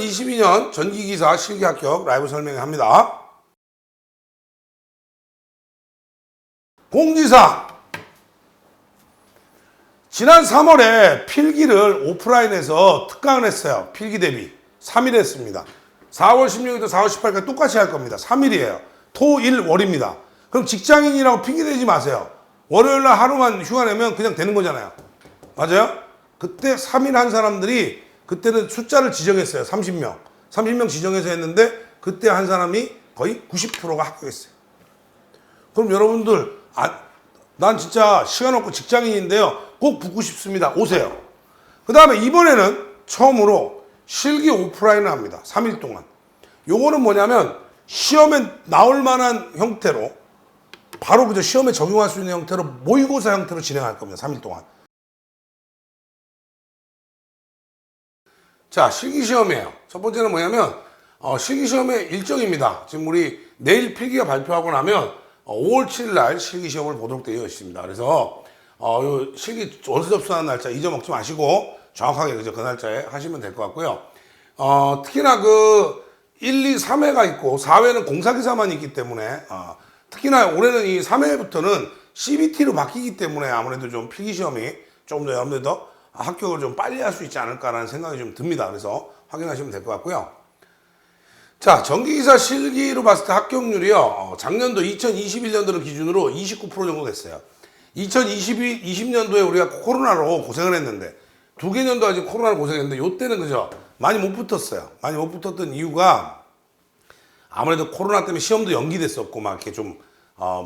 2022년 전기기사 실기 합격 라이브 설명합니다. 공지사항. 지난 3월에 필기를 오프라인에서 특강을 했어요. 필기 대비 3일 했습니다. 4월 16일부터 4월 18일까지 똑같이 할 겁니다. 3일이에요. 토, 일, 월입니다. 그럼 직장인이라고 핑계대지 마세요. 월요일날 하루만 휴가 내면 그냥 되는 거잖아요. 맞아요? 그때 3일 한 사람들이 그때는 숫자를 지정했어요. 30명. 30명 지정해서 했는데 그때 한 사람이 거의 90%가 합격했어요. 그럼 여러분들 난 진짜 시간 없고 직장인인데요. 꼭 붙고 싶습니다. 오세요. 그 다음에 이번에는 처음으로 실기 오프라인을 합니다. 3일 동안. 요거는 뭐냐면 시험에 나올 만한 형태로 바로 그저 시험에 적용할 수 있는 형태로 모의고사 형태로 진행할 겁니다. 3일 동안. 자, 실기시험이에요. 첫 번째는 뭐냐면 실기시험의 일정입니다. 지금 우리 내일 필기가 발표하고 나면 5월 7일 날 실기시험을 보도록 되어 있습니다. 그래서 요 실기 원서 접수하는 날짜 잊어먹지 마시고 정확하게 그 날짜에 하시면 될 것 같고요. 특히나 그 1, 2, 3회가 있고 4회는 공사기사만 있기 때문에 특히나 올해는 이 3회부터는 CBT로 바뀌기 때문에 아무래도 좀 필기시험이 조금 더 여러분들 더 합격을 좀 빨리 할 수 있지 않을까라는 생각이 좀 듭니다. 그래서 확인하시면 될 것 같고요. 자, 전기기사 실기로 봤을 때 합격률이요. 작년도 2021년도를 기준으로 29% 정도 됐어요. 2020년도에 우리가 코로나로 고생을 했는데 두 개 년도가 지금 코로나로 고생했는데 요때는 그죠? 많이 못 붙었어요. 많이 못 붙었던 이유가 아무래도 코로나 때문에 시험도 연기됐었고 막 이렇게 좀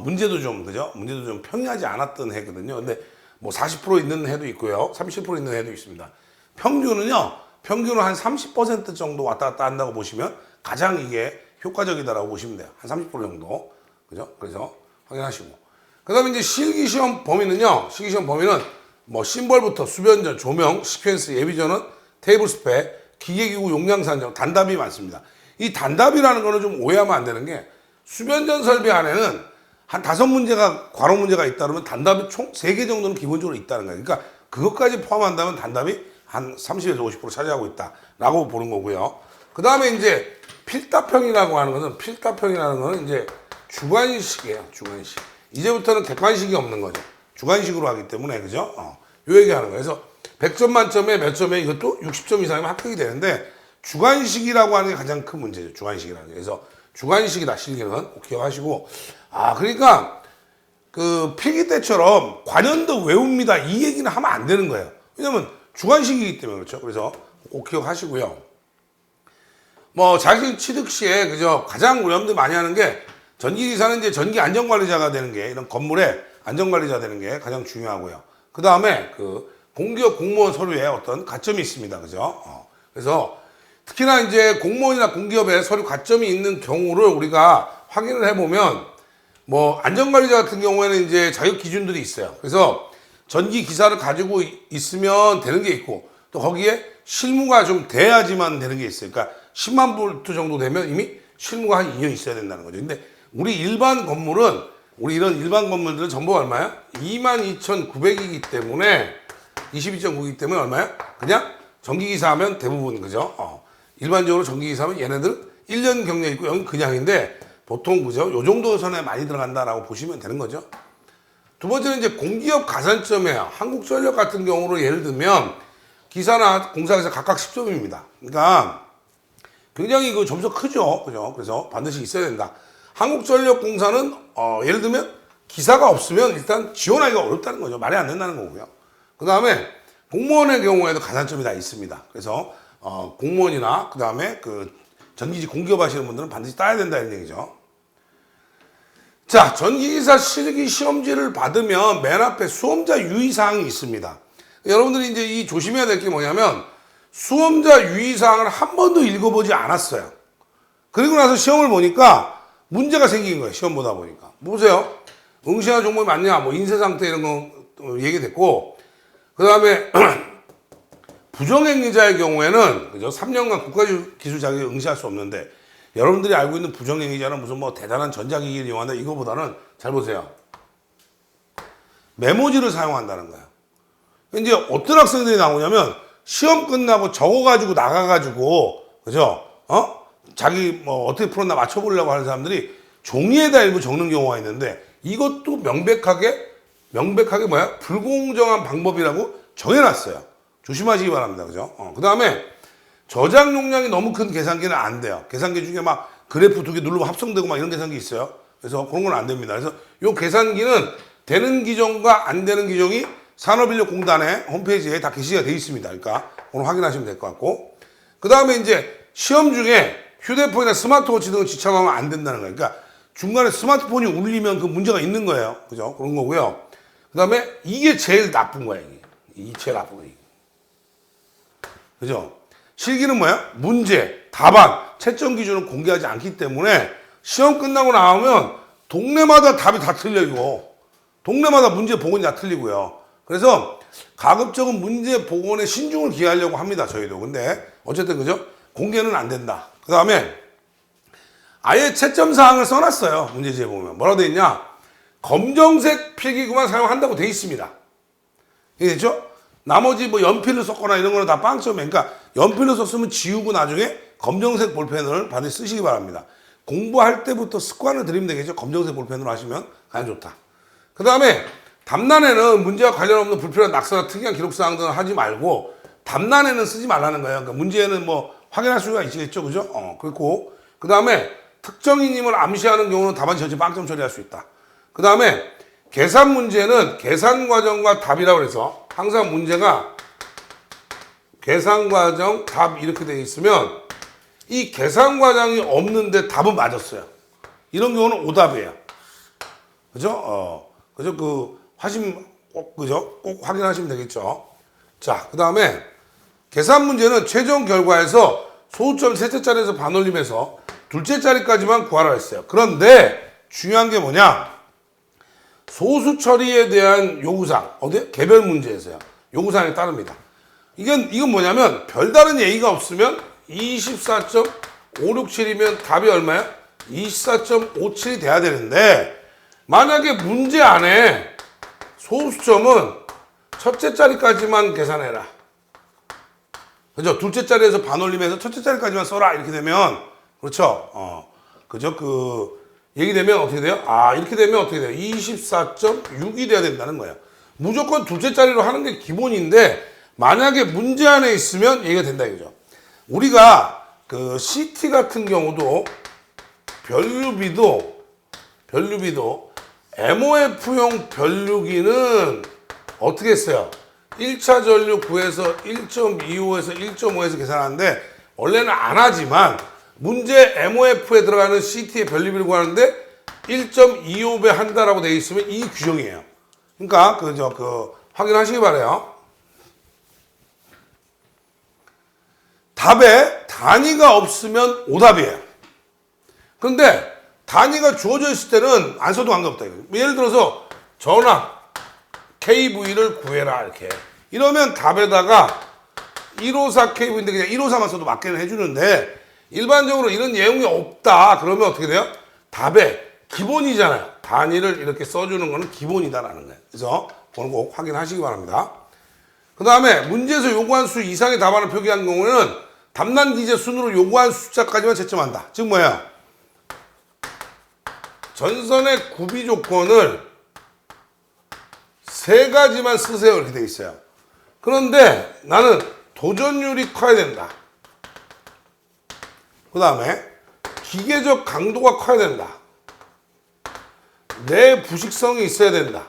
문제도 좀 그죠? 문제도 좀 평이하지 않았던 해거든요. 근데 뭐 40% 있는 해도 있고요. 30% 있는 해도 있습니다. 평균은 한 30% 정도 왔다 갔다 한다고 보시면 가장 이게 효과적이다라고 보시면 돼요. 한 30% 정도. 그죠? 그래서 확인하시고. 그 다음에 이제 실기시험 범위는요. 실기시험 범위는 뭐 심벌부터 수변전, 조명, 시퀀스, 예비전원, 테이블 스펙, 기계기구 용량 산정, 단답이 많습니다. 이 단답이라는 거는 좀 오해하면 안 되는 게 수변전 설비 안에는 한 5문제가 과로 문제가 있다 그러면 단답이 총 3개 정도는 기본적으로 있다는 거예요. 그러니까 그것까지 포함한다면 단답이 한 30에서 50% 차지하고 있다라고 보는 거고요. 그 다음에 이제 필답형이라고 하는 것은 이제 주관식이에요. 주관식. 이제부터는 객관식이 없는 거죠. 주관식으로 하기 때문에 그죠? 요 얘기하는 거예요. 그래서 100점 만점에 몇 점에 이것도 60점 이상이면 합격이 되는데 주관식이라고 하는 게 가장 큰 문제죠. 주관식이라는 게. 그래서 주관식이다 실기는 꼭 기억하시고 그러니까 그 필기 때처럼 관연도 외웁니다 이 얘기는 하면 안 되는 거예요. 왜냐면 주관식이기 때문에 그렇죠. 그래서 꼭 기억하시고요. 뭐 자격 취득 시에 그죠 가장 여러분들 많이 하는 게 전기기사는 이제 전기 안전관리자가 되는 게 이런 건물의 안전관리자 되는 게 가장 중요하고요. 그 다음에 그 공기업 공무원 서류에 어떤 가점이 있습니다. 그죠? 그래서 특히나 이제 공무원이나 공기업에 서류 가점이 있는 경우를 우리가 확인을 해보면 뭐 안전관리자 같은 경우에는 이제 자격 기준들이 있어요. 그래서 전기 기사를 가지고 있으면 되는 게 있고 또 거기에 실무가 좀 돼야지만 되는 게 있어요. 그러니까 10만 볼트 정도 되면 이미 실무가 한 2년 있어야 된다는 거죠. 근데 우리 이런 일반 건물들은 전부 얼마야? 22,900이기 때문에 22.9이기 때문에 얼마야? 그냥 전기기사 하면 대부분 그죠? 일반적으로 전기기사 하면 얘네들 1년 경력 있고 여기 그냥인데 보통 그죠? 요 정도 선에 많이 들어간다라고 보시면 되는 거죠. 두 번째는 이제 공기업 가산점이에요. 한국전력 같은 경우로 예를 들면 기사나 공사에서 각각 10점입니다. 그러니까 굉장히 그 점수가 크죠. 그죠? 그래서 반드시 있어야 된다. 한국전력공사는 예를 들면 기사가 없으면 일단 지원하기가 어렵다는 거죠. 말이 안 된다는 거고요. 그 다음에 공무원의 경우에도 가산점이 다 있습니다. 그래서 공무원이나 그 다음에 그 전기지 공기업 하시는 분들은 반드시 따야 된다 이런 얘기죠. 자, 전기기사 실기 시험지를 받으면 맨 앞에 수험자 유의사항이 있습니다. 여러분들이 이제 이 조심해야 될 게 뭐냐면 수험자 유의사항을 한 번도 읽어보지 않았어요. 그리고 나서 시험을 보니까 문제가 생긴 거예요. 시험 보다 보니까. 보세요. 응시하는 종목이 맞냐, 뭐 인쇄 상태 이런 거 얘기됐고, 그 다음에 부정행위자의 경우에는 그죠? 3년간 국가기술 자격에 응시할 수 없는데 여러분들이 알고 있는 부정행위자는 무슨 뭐 대단한 전자기기를 이용한다 이거보다는 잘 보세요. 메모지를 사용한다는 거예요. 이제 어떤 학생들이 나오냐면 시험 끝나고 적어가지고 나가가지고 그죠? 자기 뭐 어떻게 풀었나 맞춰보려고 하는 사람들이 종이에다 일부 적는 경우가 있는데 이것도 명백하게 뭐야? 불공정한 방법이라고 정해놨어요. 조심하시기 바랍니다. 그죠? 그 다음에 저장 용량이 너무 큰 계산기는 안 돼요. 계산기 중에 막 그래프 2개 누르면 합성되고 막 이런 계산기 있어요. 그래서 그런 건 안 됩니다. 그래서 이 계산기는 되는 기종과 안 되는 기종이 산업인력공단의 홈페이지에 다 게시가 되어 있습니다. 그러니까 오늘 확인하시면 될 것 같고. 그 다음에 이제 시험 중에 휴대폰이나 스마트워치 등을 지참하면 안 된다는 거예요. 그러니까 중간에 스마트폰이 울리면 그 문제가 있는 거예요. 그죠? 그런 거고요. 그 다음에 이게 제일 나쁜 거예요. 이게 제일 나쁜 거예요. 그죠? 실기는 뭐야? 문제, 답안, 채점 기준을 공개하지 않기 때문에 시험 끝나고 나오면 동네마다 답이 다 틀리고 동네마다 문제 복원이 다 틀리고요. 그래서 가급적은 문제 복원에 신중을 기하려고 합니다. 저희도. 근데 어쨌든 그죠? 공개는 안 된다. 그 다음에 아예 채점 사항을 써놨어요. 문제지에 보면. 뭐라고 돼 있냐? 검정색 필기구만 사용한다고 돼 있습니다. 이해됐죠? 나머지 뭐 연필을 썼거나 이런 거는 다 빵점이에요. 그러니까 연필을 썼으면 지우고 나중에 검정색 볼펜을 반드시 쓰시기 바랍니다. 공부할 때부터 습관을 들이면 되겠죠. 검정색 볼펜으로 하시면 가장 좋다. 그 다음에 답란에는 문제와 관련 없는 불필요한 낙서나 특이한 기록사항 등을 하지 말고 답란에는 쓰지 말라는 거예요. 그러니까 문제는 뭐 확인할 수가 있겠죠. 그죠? 그렇고 그 다음에 특정인임을 암시하는 경우는 답안 전체 빵점 처리할 수 있다. 그 다음에 계산 문제는 계산 과정과 답이라고 해서 항상 문제가 계산 과정, 답 이렇게 되어 있으면 이 계산 과정이 없는데 답은 맞았어요. 이런 경우는 오답이에요. 그죠? 그죠? 꼭 확인하시면 되겠죠. 자, 그 다음에 계산 문제는 최종 결과에서 소수점 셋째 자리에서 반올림해서 둘째 자리까지만 구하라 했어요. 그런데 중요한 게 뭐냐? 소수 처리에 대한 요구사항, 개별 문제에서요. 요구사항에 따릅니다. 이건 뭐냐면, 별다른 예의가 없으면 24.567이면 답이 얼마야? 24.57이 돼야 되는데, 만약에 문제 안에 소수점은 첫째 자리까지만 계산해라. 그죠? 둘째 자리에서 반올림해서 첫째 자리까지만 써라. 이렇게 되면, 그렇죠? 그죠? 얘기 되면 어떻게 돼요? 이렇게 되면 어떻게 돼요? 24.6이 돼야 된다는 거예요. 무조건 둘째 자리로 하는 게 기본인데, 만약에 문제 안에 있으면 얘기가 된다 이거죠. 우리가 CT 같은 경우도 변류비도 MOF용 변류기는 어떻게 했어요? 1차 전류 9에서 1.25에서 1.5에서 계산하는데 원래는 안 하지만 문제 MOF에 들어가는 CT의 변류비를 구하는데 1.25배 한다라고 되어 있으면 이 규정이에요. 그러니까 확인하시기 바라요. 답에 단위가 없으면 오답이에요. 그런데 단위가 주어져 있을 때는 안 써도 관계없다. 예를 들어서 전압 KV를 구해라 이렇게. 이러면 답에다가 154 KV인데 그냥 154만 써도 맞게는 해주는데 일반적으로 이런 내용이 없다. 그러면 어떻게 돼요? 답에 기본이잖아요. 단위를 이렇게 써주는 거는 기본이다라는 거예요. 그래서 그건 꼭 확인하시기 바랍니다. 그 다음에 문제에서 요구한 수 이상의 답안을 표기한 경우에는 답란 기재 순으로 요구한 숫자까지만 채점한다. 즉 뭐예요? 전선의 구비 조건을 3가지만 쓰세요. 이렇게 돼 있어요. 그런데 나는 도전율이 커야 된다. 그 다음에 기계적 강도가 커야 된다. 내부식성이 있어야 된다.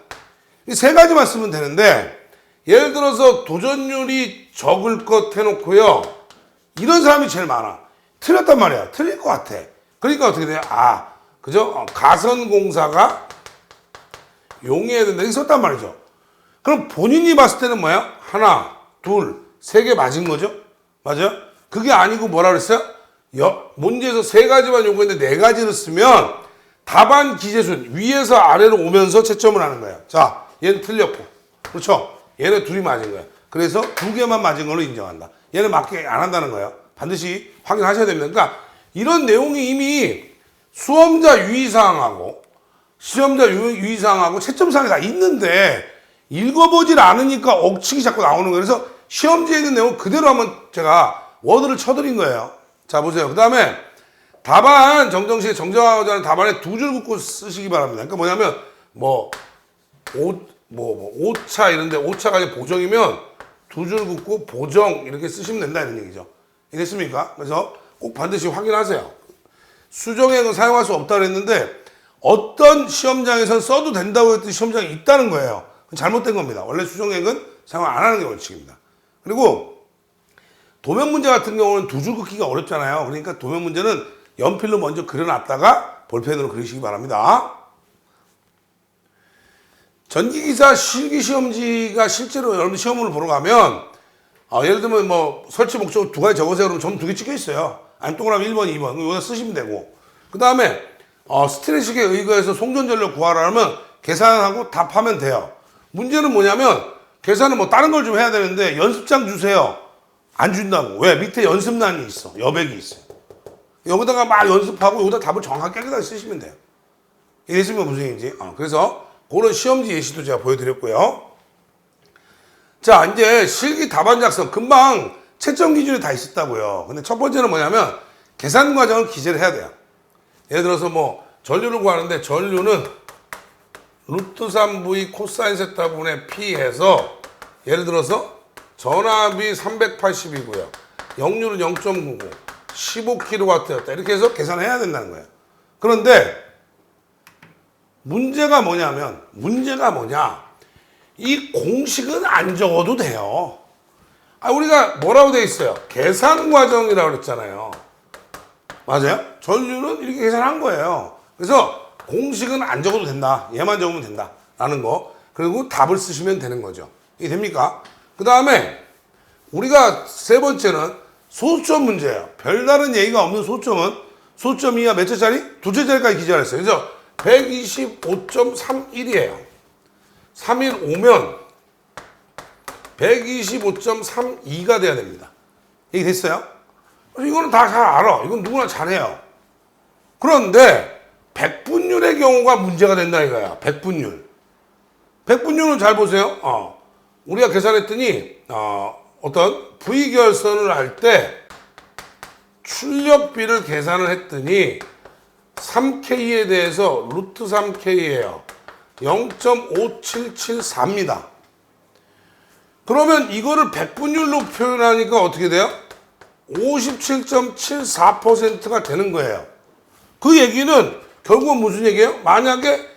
이 3가지만 쓰면 되는데 예를 들어서 도전율이 적을 것 해놓고요. 이런 사람이 제일 많아. 틀렸단 말이야. 틀릴 것 같아. 그러니까 어떻게 돼요? 그죠? 가선공사가 용이해야 된다. 이렇게 썼단 말이죠. 그럼 본인이 봤을 때는 뭐야? 하나, 둘, 3개 맞은 거죠? 맞아요? 그게 아니고 뭐라 그랬어요? 문제에서 3가지만 요구했는데 4가지를 쓰면 답안 기재순 위에서 아래로 오면서 채점을 하는 거예요. 자, 얘는 틀렸고. 그렇죠? 얘는 둘이 맞은 거예요. 그래서 2개만 맞은 걸로 인정한다. 얘는 맞게 안 한다는 거예요. 반드시 확인하셔야 됩니다. 그러니까 이런 내용이 이미 수험자 유의사항하고 시험자 유의사항하고 채점사항이 다 있는데 읽어보질 않으니까 억측이 자꾸 나오는 거예요. 그래서 시험지에 있는 내용 그대로 한번 제가 워드를 쳐드린 거예요. 자, 보세요. 그 다음에 답안 정정시에 정정하고자 하는 답안에 두 줄 긋고 쓰시기 바랍니다. 그러니까 뭐냐면, 오차 이런데 오차가 이제 보정이면 두 줄 긋고 보정 이렇게 쓰시면 된다 이런 얘기죠. 이해됐습니까? 그래서 꼭 반드시 확인하세요. 수정액은 사용할 수 없다고 했는데 어떤 시험장에선 써도 된다고 했던 시험장이 있다는 거예요. 잘못된 겁니다. 원래 수정액은 사용 안 하는 게 원칙입니다. 그리고 도면 문제 같은 경우는 두 줄 긋기가 어렵잖아요. 그러니까 도면 문제는 연필로 먼저 그려놨다가 볼펜으로 그리시기 바랍니다. 전기기사 실기시험지가 실제로 여러분 시험을 보러 가면 예를 들면 뭐 설치 목적 두 가지 적으세요 그러면 점 두 개 찍혀 있어요. 아니면 동그라미 1번, 2번 이거 쓰시면 되고 그 다음에 스트레식에 의거해서 송전전력 구하라면 계산하고 답하면 돼요. 문제는 뭐냐면 계산은 뭐 다른 걸 좀 해야 되는데 연습장 주세요. 안 준다고. 왜? 밑에 연습란이 있어. 여백이 있어요. 여기다가 막 연습하고 여기다 답을 정확하게 깨끗하게 쓰시면 돼요. 이해했으면 무슨 얘기인지. 그래서 그런 시험지 예시도 제가 보여드렸고요. 자, 이제 실기 답안 작성. 금방 채점 기준이 다 있었다고요. 근데 첫 번째는 뭐냐면 계산 과정을 기재를 해야 돼요. 예를 들어서 뭐 전류를 구하는데 전류는 루트 3v 코사인 세타분의 p 해서 예를 들어서 전압이 380이고요. 역률은 0.99, 15kW였다. 이렇게 해서 계산해야 된다는 거예요. 그런데 문제가 뭐냐? 이 공식은 안 적어도 돼요. 우리가 뭐라고 돼 있어요? 계산 과정이라고 그랬잖아요. 맞아요? 전류는 이렇게 계산한 거예요. 그래서 공식은 안 적어도 된다. 얘만 적으면 된다. 라는 거. 그리고 답을 쓰시면 되는 거죠. 이게 됩니까? 그 다음에 우리가 세 번째는 소수점 문제예요. 별다른 얘기가 없는 소수점은 소수점 이하 몇 자리? 두 자리까지 기재했어요. 그래서 125.31이에요. 3일 오면 125.32가 돼야 됩니다. 이게 됐어요? 이거는 다 잘 알아. 이건 누구나 잘해요. 그런데 백분율의 경우가 문제가 된다 이거야. 백분율. 백분율은 잘 보세요. 우리가 계산했더니 어떤 V결선을 할 때 출력비를 계산을 했더니 3K에 대해서 루트 3K예요. 0.5774입니다. 그러면 이거를 백분율로 표현하니까 어떻게 돼요? 57.74%가 되는 거예요. 그 얘기는 결국은 무슨 얘기예요? 만약에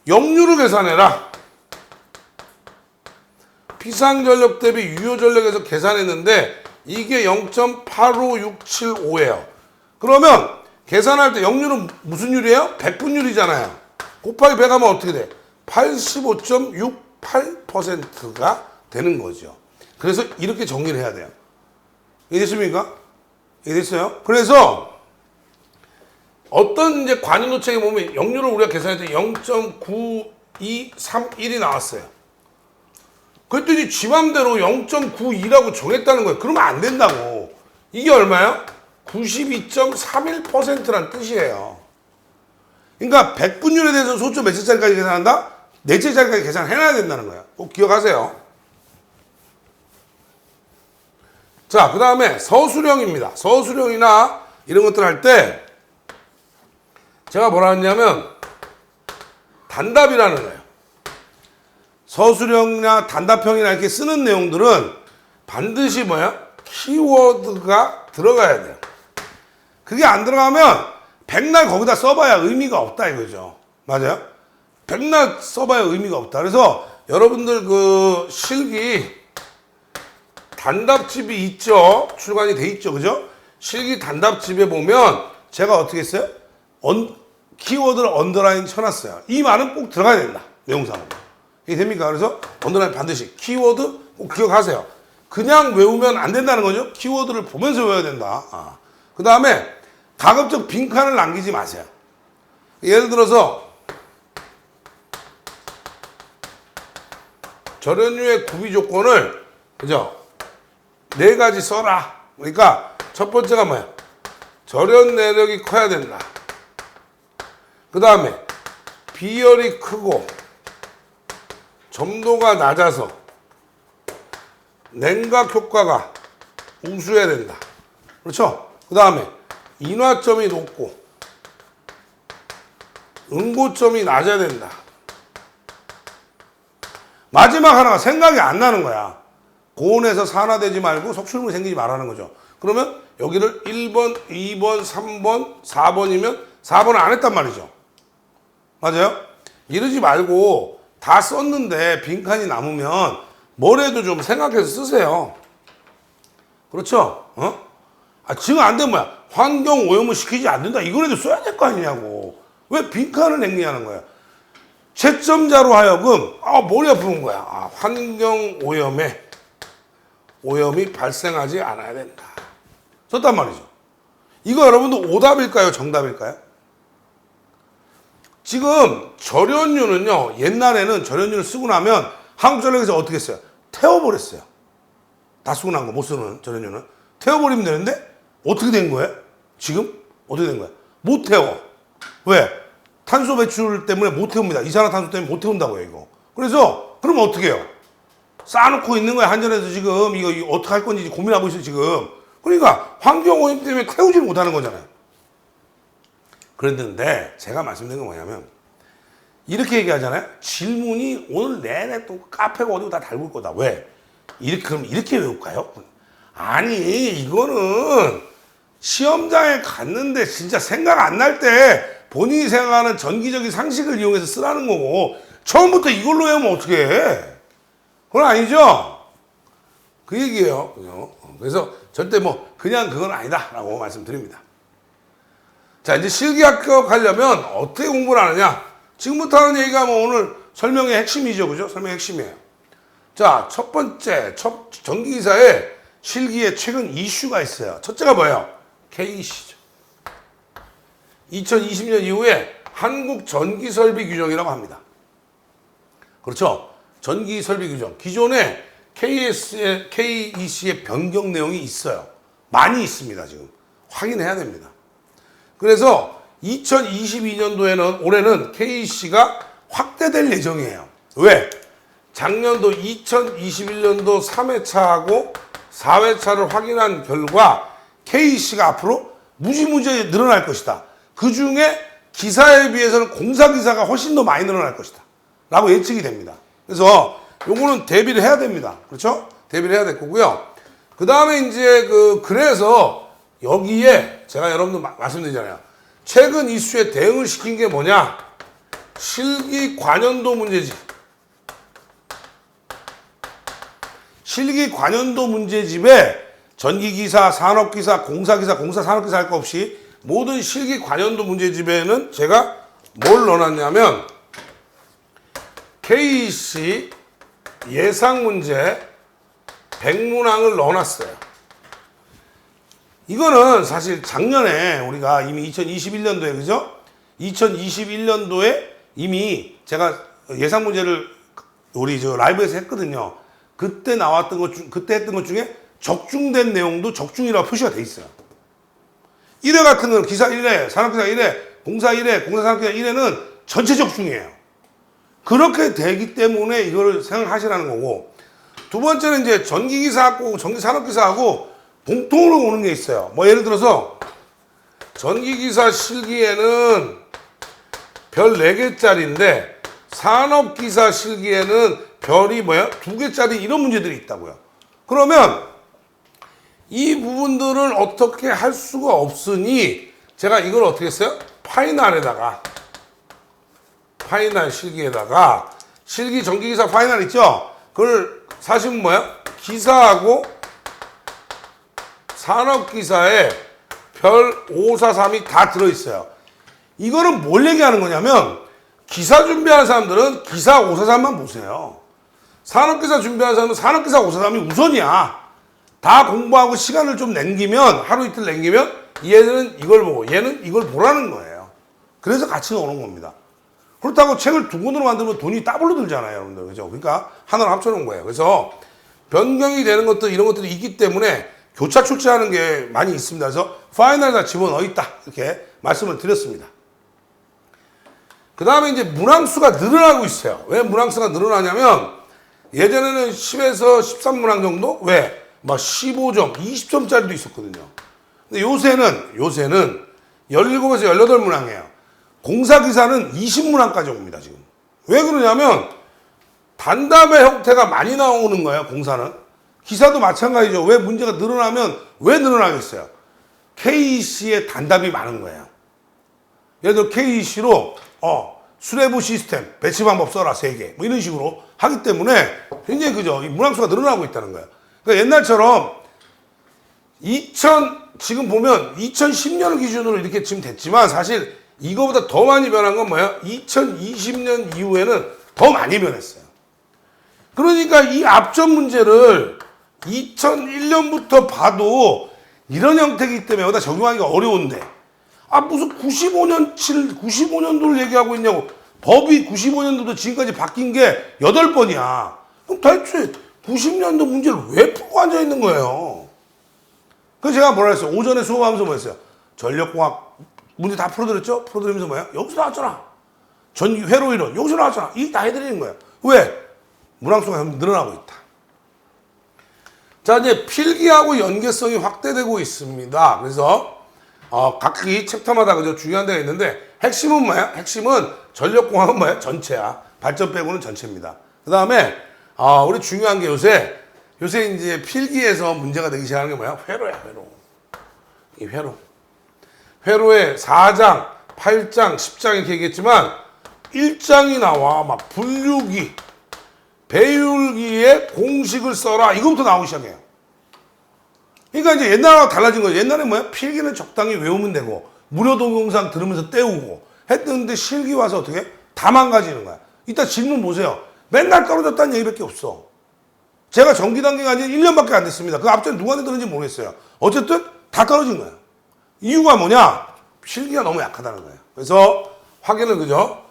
역률을 계산해라. 비상전력 대비 유효전력에서 계산했는데 이게 0.85675예요. 그러면 계산할 때 역률은 무슨 율이에요? 백분율이잖아요. 곱하기 100 하면 어떻게 돼? 85.68%가 되는 거죠. 그래서 이렇게 정리를 해야 돼요. 이해됐습니까? 이해됐어요? 그래서 어떤 이제 관유노책에 보면 역률을 우리가 계산할 때 0.9231이 나왔어요. 그랬더니 지 맘대로 0.92라고 정했다는 거예요. 그러면 안 된다고. 이게 얼마야? 92.31%란 뜻이에요. 그러니까 백분율에 대해서 소수 몇 차례까지 계산한다? 네 차례까지 계산해놔야 된다는 거예요. 꼭 기억하세요. 자, 그 다음에 서술형입니다. 서술형이나 이런 것들 할 때 제가 뭐라 했냐면 단답이라는 거예요. 서술형이나 단답형이나 이렇게 쓰는 내용들은 반드시 키워드가 들어가야 돼요. 그게 안 들어가면 백날 거기다 써봐야 의미가 없다 이거죠. 맞아요? 백날 써봐야 의미가 없다. 그래서 여러분들 그 실기 단답집이 있죠. 출간이 돼 있죠. 그죠? 실기 단답집에 보면 제가 어떻게 했어요? 키워드를 언더라인 쳐놨어요. 이 말은 꼭 들어가야 된다. 내용상으로. 이게 됩니까? 그래서 언더라인 반드시 키워드 꼭 기억하세요. 그냥 외우면 안 된다는 거죠. 키워드를 보면서 외워야 된다. 그 다음에 가급적 빈칸을 남기지 마세요. 예를 들어서 절연유의 구비 조건을 그죠? 4가지 써라. 그러니까 첫 번째가 뭐야? 절연 내력이 커야 된다. 그 다음에 비열이 크고 점도가 낮아서 냉각 효과가 우수해야 된다. 그렇죠? 그 다음에 인화점이 높고 응고점이 낮아야 된다. 마지막 하나가 생각이 안 나는 거야. 고온에서 산화되지 말고 속출물이 생기지 말라는 거죠. 그러면 여기를 1번, 2번, 3번, 4번이면 4번을 안 했단 말이죠. 맞아요? 이러지 말고 다 썼는데 빈칸이 남으면 뭐래도 좀 생각해서 쓰세요. 그렇죠? 지금 안 되면 뭐야? 환경 오염을 시키지 않는다. 이거라도 써야 될 거 아니냐고. 왜 빈칸을 랭링하는 거야? 채점자로 하여금 머리 아픈 거야. 환경 오염이 발생하지 않아야 된다. 썼단 말이죠. 이거 여러분들 오답일까요? 정답일까요? 지금 절연유는요, 옛날에는 절연유를 쓰고 나면 한국전력에서 어떻게 했어요? 태워버렸어요. 다 쓰고 난 거 못 쓰는 절연유는. 태워버리면 되는데 어떻게 된 거예요? 지금 어떻게 된 거야? 못 태워. 왜? 탄소 배출 때문에 못 태웁니다. 이산화탄소 때문에 못 태운다고요, 이거. 그래서 그러면 어떻게 해요? 쌓아놓고 있는 거야. 한전에서 지금 이거 어떻게 할 건지 고민하고 있어요, 지금. 그러니까 환경오염 때문에 태우지 못하는 거잖아요. 그랬는데 제가 말씀드린 건 뭐냐면 이렇게 얘기하잖아요. 질문이 오늘 내내 또 카페가 어디고 다 달굴 거다. 왜? 그럼 이렇게 외울까요? 아니, 이거는 시험장에 갔는데 진짜 생각 안 날 때 본인이 생각하는 전기적인 상식을 이용해서 쓰라는 거고 처음부터 이걸로 외우면 어떻게 해? 그건 아니죠? 그 얘기예요. 그래서 절대 그냥 그건 아니다 라고 말씀드립니다. 자, 이제 실기 합격하려면 어떻게 공부를 하느냐? 지금부터 하는 얘기가 오늘 설명의 핵심이죠. 그죠? 설명의 핵심이에요. 자, 첫 번째, 전기기사의 실기에 최근 이슈가 있어요. 첫째가 뭐예요? KEC죠. 2020년 이후에 한국전기설비 규정이라고 합니다. 그렇죠? 전기설비 규정. 기존에 KEC의 변경 내용이 있어요. 많이 있습니다, 지금. 확인해야 됩니다. 그래서 2022년도에는, 올해는 KEC가 확대될 예정이에요. 왜? 작년도 2021년도 3회차하고 4회차를 확인한 결과 KEC가 앞으로 무지무지 늘어날 것이다. 그 중에 기사에 비해서는 공사기사가 훨씬 더 많이 늘어날 것이다. 라고 예측이 됩니다. 그래서 요거는 대비를 해야 됩니다. 그렇죠? 대비를 해야 될 거고요. 그 다음에 이제 그래서 여기에 제가 여러분들 말씀드리잖아요. 최근 이슈에 대응을 시킨 게 뭐냐? 실기 관연도 문제집. 실기 관연도 문제집에 전기기사, 산업기사, 공사기사, 공사산업기사 할 거 없이 모든 실기 관연도 문제집에는 제가 뭘 넣어놨냐면 KEC 예상 문제 100문항을 넣어놨어요. 이거는 사실 작년에 우리가 이미 2021년도에, 그죠? 2021년도에 이미 제가 예상 문제를 우리 라이브에서 했거든요. 그때 나왔던 그때 했던 것 중에 적중된 내용도 적중이라고 표시가 돼 있어요. 1회 같은 건 기사 1회, 산업기사 1회, 공사 1회, 공사산업기사 1회는 전체 적중이에요. 그렇게 되기 때문에 이거를 생각하시라는 거고, 두 번째는 이제 전기기사하고 전기산업기사하고 공통으로 오는 게 있어요. 예를 들어서 전기기사 실기에는 별 4개짜리인데 산업기사 실기에는 별이 2개짜리 이런 문제들이 있다고요. 그러면 이 부분들을 어떻게 할 수가 없으니 제가 이걸 어떻게 했어요? 파이널 실기에다가 실기 전기기사 파이널 있죠? 그걸 사실 기사하고 산업기사에 별 5, 4, 3이 다 들어있어요. 이거는 뭘 얘기하는 거냐면 기사 준비하는 사람들은 기사 5, 4, 3만 보세요. 산업기사 준비하는 사람은 산업기사 5, 4, 3이 우선이야. 다 공부하고 시간을 좀 남기면, 하루 이틀 남기면 얘는 이걸 보고 얘는 이걸 보라는 거예요. 그래서 같이 오는 겁니다. 그렇다고 책을 두 권으로 만들면 돈이 더블로 들잖아요, 여러분들. 그죠? 그러니까 하나로 합쳐놓은 거예요. 그래서 변경이 되는 것들, 이런 것들이 있기 때문에 교차 출제하는 게 많이 있습니다. 그래서 파이널에 집어넣어 있다. 이렇게 말씀을 드렸습니다. 그 다음에 이제 문항수가 늘어나고 있어요. 왜 문항수가 늘어나냐면 예전에는 10에서 13문항 정도? 왜? 15점, 20점짜리도 있었거든요. 근데 요새는 17에서 18문항이에요. 공사기사는 20문항까지 옵니다, 지금. 왜 그러냐면, 단답의 형태가 많이 나오는 거예요, 공사는. 기사도 마찬가지죠. 왜 문제가 늘어나면, 왜 늘어나겠어요? KEC의 단답이 많은 거예요. 예를 들어 KEC로, 수레부 시스템, 배치 방법 써라, 3개. 뭐 이런 식으로 하기 때문에 굉장히 그죠. 이 문항수가 늘어나고 있다는 거예요. 그러니까 옛날처럼 지금 보면 2010년을 기준으로 이렇게 지금 됐지만 사실 이거보다 더 많이 변한 건 뭐예요? 2020년 이후에는 더 많이 변했어요. 그러니까 이 앞전 문제를 2001년부터 봐도 이런 형태이기 때문에 여기다 적용하기가 어려운데 무슨 95년도를 얘기하고 있냐고. 법이 95년도도 지금까지 바뀐 게 8번이야. 그럼 대체 90년도 문제를 왜 풀고 앉아있는 거예요? 그래서 제가 뭐라 했어요? 오전에 수업하면서 뭐 했어요? 전력공학 문제 다 풀어드렸죠? 풀어드리면서 뭐야? 여기서 나왔잖아. 회로 이론 여기서 나왔잖아. 이게 다 해드리는 거예요. 왜? 문항수가 늘어나고 있다. 자, 이제 필기하고 연계성이 확대되고 있습니다. 그래서 각기 챕터마다 그죠? 중요한 데가 있는데 핵심은 뭐야? 핵심은 전력공학은 뭐야? 전체야. 발전 빼고는 전체입니다. 그 다음에 우리 중요한 게 요새 이제 필기에서 문제가 되기 시작하는 게 뭐야? 회로야, 회로. 이 회로. 회로에 4장, 8장, 10장 이렇게 얘기했지만 1장이 나와. 막 분류기, 배율기의 공식을 써라. 이거부터 나오기 시작해요. 그러니까 이제 옛날하고 달라진 거죠. 옛날에 뭐야? 필기는 적당히 외우면 되고 무료 동영상 들으면서 때우고 했는데 실기 와서 어떻게? 다 망가지는 거야. 이따 질문 보세요. 맨날 떨어졌다는 얘기밖에 없어. 제가 정기 단계가 아닌 1년밖에 안 됐습니다. 그 앞전에 누구한테 들은지 모르겠어요. 어쨌든 다 떨어진 거예요. 이유가 뭐냐? 필기가 너무 약하다는 거예요. 그래서 확인은 그죠?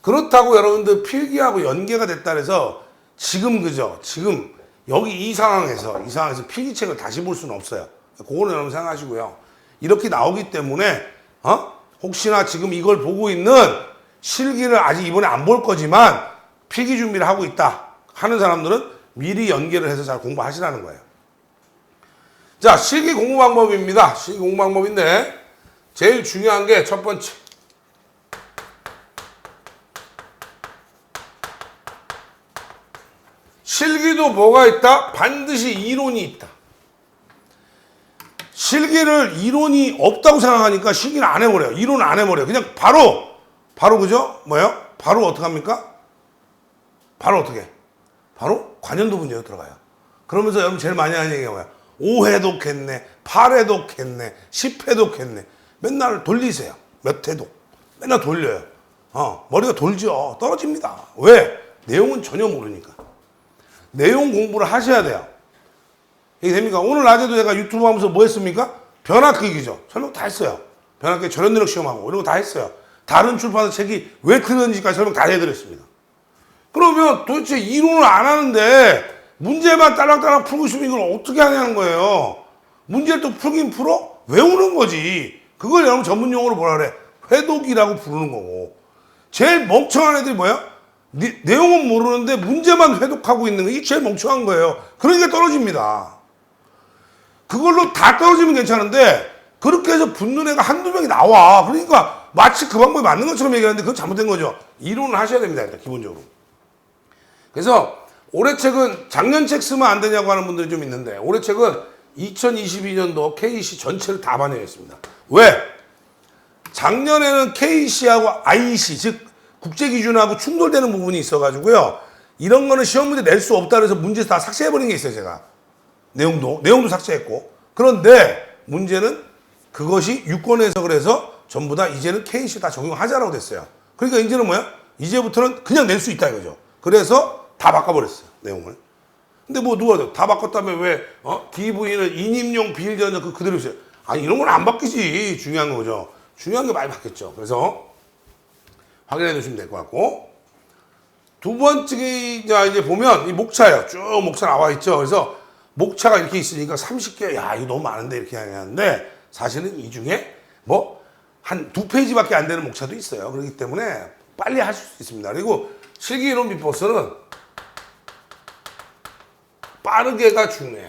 그렇다고 여러분들 필기하고 연계가 됐다 해서 지금 그죠? 지금 여기 이 상황에서 필기책을 다시 볼 수는 없어요. 그거는 여러분 생각하시고요. 이렇게 나오기 때문에 혹시나 지금 이걸 보고 있는 실기를 아직 이번에 안 볼 거지만 필기 준비를 하고 있다 하는 사람들은 미리 연계를 해서 잘 공부하시라는 거예요. 자, 실기 공부 방법입니다. 실기 공부 방법인데 제일 중요한 게 첫 번째. 실기도 뭐가 있다? 반드시 이론이 있다. 실기를 이론이 없다고 생각하니까 실기를 안 해버려요. 이론을 안 해버려요. 그냥 바로 그죠? 뭐예요? 바로 어떻게 합니까? 바로 어떻게? 바로 관연도 문제로 들어가요. 그러면서 여러분 제일 많이 하는 얘기가 뭐야? 5회도 겠네, 8회도 겠네, 10회도 겠네. 맨날 돌리세요. 몇 회도. 맨날 돌려요. 머리가 돌죠. 떨어집니다. 왜? 내용은 전혀 모르니까. 내용 공부를 하셔야 돼요. 이게 됩니까? 오늘 낮에도 제가 유튜브 하면서 뭐 했습니까? 변화크기죠. 설명 다 했어요. 변화크기 전연능력 시험하고 이런 거 다 했어요. 다른 출판사 책이 왜 틀렸는지까지 설명 다 해드렸습니다. 그러면 도대체 이론을 안 하는데 문제만 딸랑딸랑 풀고 있으면 이걸 어떻게 하냐는 거예요. 문제를 또 풀긴 풀어? 외우는 거지. 그걸 여러분 전문 용어로 뭐라 그래? 회독이라고 부르는 거고. 제일 멍청한 애들이 뭐야? 내용은 모르는데 문제만 회독하고 있는 거. 이게 제일 멍청한 거예요. 그러니까 떨어집니다. 그걸로 다 떨어지면 괜찮은데 그렇게 해서 붙는 애가 한두 명이 나와. 그러니까 마치 그 방법이 맞는 것처럼 얘기하는데 그건 잘못된 거죠. 이론을 하셔야 됩니다. 일단 기본적으로. 그래서 올해 책은 작년 책 쓰면 안 되냐고 하는 분들이 좀 있는데 올해 책은 2022년도 KEC 전체를 다 반영했습니다. 왜? 작년에는 KEC하고 IEC 즉 국제기준하고 충돌되는 부분이 있어가지고요. 이런 거는 시험 문제 낼 수 없다 그래서 문제에서 다 삭제해버린 게 있어요. 제가. 내용도 삭제했고. 그런데 문제는 그것이 유권에서 그래서 전부 다 이제는 KEC 다 적용하자라고 됐어요. 그러니까 이제는 뭐야? 이제부터는 그냥 낼 수 있다 이거죠. 그래서 다 바꿔버렸어요. 내용을. 근데 뭐 누가 다 바꿨다면 왜 DV는 인임용 비일전자 그대로 있어요. 아니 이런 건 안 바뀌지. 중요한 거죠. 중요한 게 많이 바뀌었죠. 그래서 확인해 두시면 될 것 같고 두 번째 이제 보면 이 목차예요. 쭉 목차 나와 있죠. 그래서 목차가 이렇게 있으니까 30개 야 이거 너무 많은데 이렇게 하는데 사실은 이 중에 뭐 한 2페이지밖에 안 되는 목차도 있어요. 그렇기 때문에 빨리 하실 수 있습니다. 그리고 실기이론 비포스는 빠르게가 중요해요.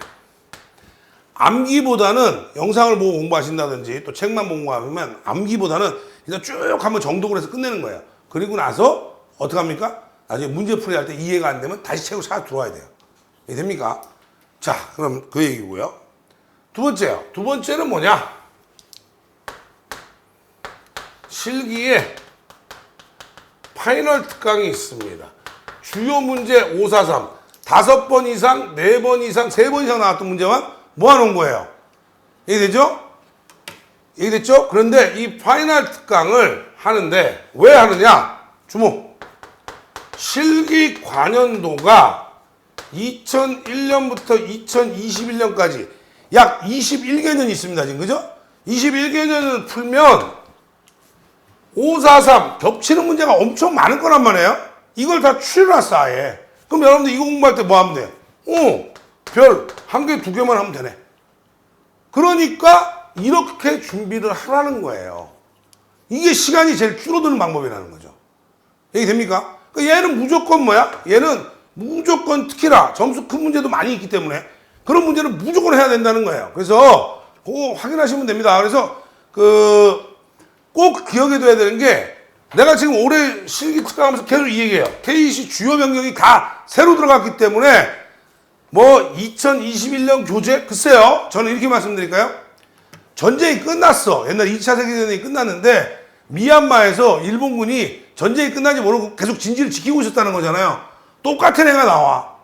암기보다는 영상을 보고 공부하신다든지 또 책만 보고 공부하면 암기보다는 그냥 쭉 한번 정독을 해서 끝내는 거예요. 그리고 나서 어떻게 합니까? 나중에 문제풀이 할 때 이해가 안 되면 다시 책으로 찾아 들어와야 돼요. 이해됩니까? 자, 그럼 그 얘기고요. 두 번째요. 두 번째는 뭐냐? 실기에 파이널 특강이 있습니다. 주요 문제 543 5번 이상, 4번 이상, 3번 이상 나왔던 문제만 모아놓은 거예요. 이해되죠? 이해됐죠? 그런데 이 파이널 특강을 하는데 왜 하느냐? 주목! 실기 관연도가 2001년부터 2021년까지 약 21개년이 있습니다. 지금 그죠? 21개년을 풀면 543 겹치는 문제가 엄청 많을 거란 말이에요. 이걸 다 추려놨어 아예. 그럼 여러분들 이거 공부할 때 뭐 하면 돼? 별 한 개, 두 개만 하면 되네. 그러니까 이렇게 준비를 하라는 거예요. 이게 시간이 제일 줄어드는 방법이라는 거죠. 이해됩니까? 그러니까 얘는 무조건 뭐야? 얘는 무조건 특히나 점수 큰 문제도 많이 있기 때문에 그런 문제는 무조건 해야 된다는 거예요. 그래서 그거 확인하시면 됩니다. 그래서 꼭 기억해 둬야 되는 게 내가 지금 올해 실기 특강하면서 계속 이 얘기해요. KC 주요 변경이 다 새로 들어갔기 때문에 뭐 2021년 교재? 글쎄요. 저는 이렇게 말씀드릴까요? 전쟁이 끝났어. 옛날 2차 세계대전이 끝났는데 미얀마에서 일본군이 전쟁이 끝난지 모르고 계속 진지를 지키고 있었다는 거잖아요. 똑같은 애가 나와.